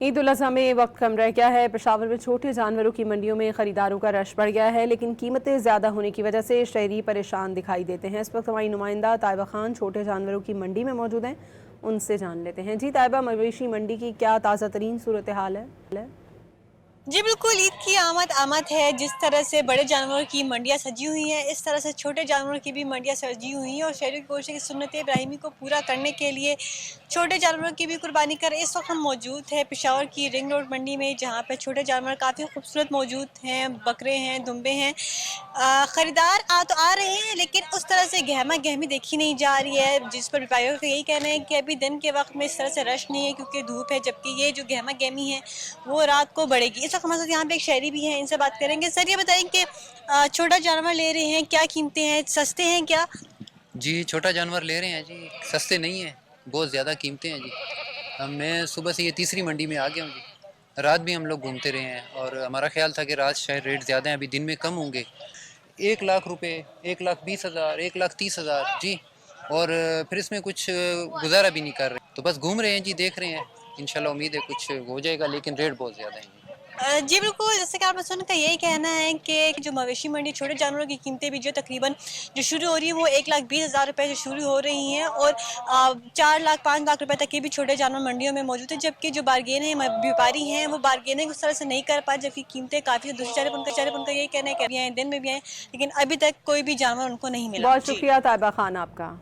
ईद उल अज़हा में वक्त कम रह गया है। पेशावर में छोटे जानवरों की मंडियों में खरीदारों का रश बढ़ गया है, लेकिन कीमतें ज़्यादा होने की वजह से शहरी परेशान दिखाई देते हैं। इस वक्त हमारी नुमाइंदा ताइबा खान छोटे जानवरों की मंडी में मौजूद हैं, उनसे जान लेते हैं। जी ताइबा, मवेशी मंडी की क्या ताज़ा तरीन सूरत हाल है? जी बिल्कुल, ईद की आमद आमद है। जिस तरह से बड़े जानवरों की मंडियाँ सजी हुई हैं, इस तरह से छोटे जानवरों की भी मंडियाँ सजी हुई हैं और शहरियों की कोशिश है कि सुन्नत इब्राहिमी को पूरा करने के लिए छोटे जानवरों की भी कुर्बानी करें। इस वक्त हम मौजूद हैं पेशावर की रिंग रोड मंडी में, जहाँ पे छोटे जानवर काफ़ी खूबसूरत मौजूद हैं। बकरे हैं, दुम्बे हैं। खरीदार तो आ रहे हैं, लेकिन उस तरह से गहमा गहमी देखी नहीं जा रही है, जिस पर व्यापारियों का यही कहना है कि अभी दिन के वक्त में इस तरह से रश नहीं है क्योंकि धूप है, जबकि ये जो गहमा गहमी है वो रात को बढ़ेगी। इस वक्त हमारे साथ यहाँ पे एक शहरी भी हैं, इनसे बात करेंगे। सर, ये बताएं कि छोटा जानवर ले रहे हैं, क्या कीमतें हैं, सस्ते हैं क्या? जी, छोटा जानवर ले रहे हैं जी, सस्ते नहीं हैं, बहुत ज़्यादा कीमतें हैं जी। मैं सुबह से ये तीसरी मंडी में आ गया हूँ जी। रात भी हम लोग घूमते रहे हैं और हमारा ख़्याल था कि रात शायद रेट ज़्यादा हैं, अभी दिन में कम होंगे। 1 लाख रुपए, 1,20,000, 1,30,000 जी। और फिर इसमें कुछ गुज़ारा भी नहीं कर रहे। तो बस घूम रहे हैं जी, देख रहे हैं। इंशाल्लाह उम्मीद है कुछ हो जाएगा, लेकिन रेट बहुत ज़्यादा हैं जी। जी बिल्कुल, जैसे कि आपने सुना, का यही कहना है कि जो मवेशी मंडी छोटे जानवरों की कीमतें भी जो तकरीबन जो शुरू हो रही है वो 1,20,000 रुपए से शुरू हो रही हैं और 4 लाख 5 लाख रुपए तक की भी छोटे जानवर मंडियों में मौजूद है। जबकि जो बारगेन है, व्यापारी हैं, वो बारगेनिंग उस तरह से नहीं कर पाए, जबकि कीमतें काफ़ी दूसरी जानब उनका यही कहना है कि अभी आए दिन में भी आए, लेकिन अभी तक कोई भी जानवर उनको नहीं मिला। बहुत जी। शुक्रिया ताइबा खान आपका।